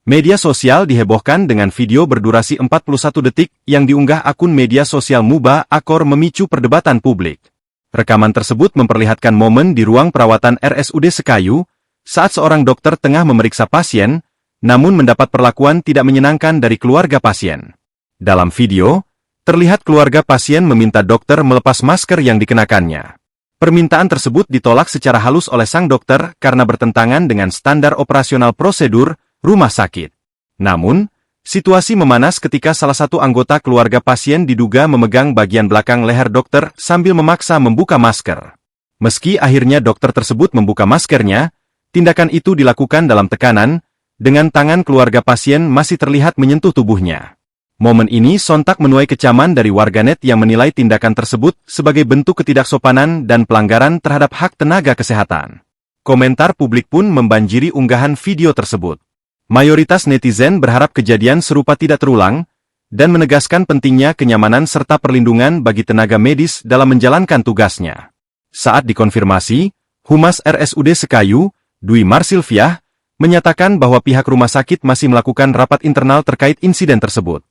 Media sosial dihebohkan dengan video berdurasi 41 detik yang diunggah akun media sosial Muba Akor memicu perdebatan publik. Rekaman tersebut memperlihatkan momen di ruang perawatan RSUD Sekayu, saat seorang dokter tengah memeriksa pasien, namun mendapat perlakuan tidak menyenangkan dari keluarga pasien. Dalam video, terlihat keluarga pasien meminta dokter melepas masker yang dikenakannya. Permintaan tersebut ditolak secara halus oleh sang dokter karena bertentangan dengan standar operasional prosedur rumah sakit. Namun, situasi memanas ketika salah satu anggota keluarga pasien diduga memegang bagian belakang leher dokter sambil memaksa membuka masker. Meski akhirnya dokter tersebut membuka maskernya, tindakan itu dilakukan dalam tekanan, dengan tangan keluarga pasien masih terlihat menyentuh tubuhnya. Momen ini sontak menuai kecaman dari warganet yang menilai tindakan tersebut sebagai bentuk ketidaksopanan dan pelanggaran terhadap hak tenaga kesehatan. Komentar publik pun membanjiri unggahan video tersebut. Mayoritas netizen berharap kejadian serupa tidak terulang, dan menegaskan pentingnya kenyamanan serta perlindungan bagi tenaga medis dalam menjalankan tugasnya. Saat dikonfirmasi, Humas RSUD Sekayu, Dwi Marsilviah, menyatakan bahwa pihak rumah sakit masih melakukan rapat internal terkait insiden tersebut.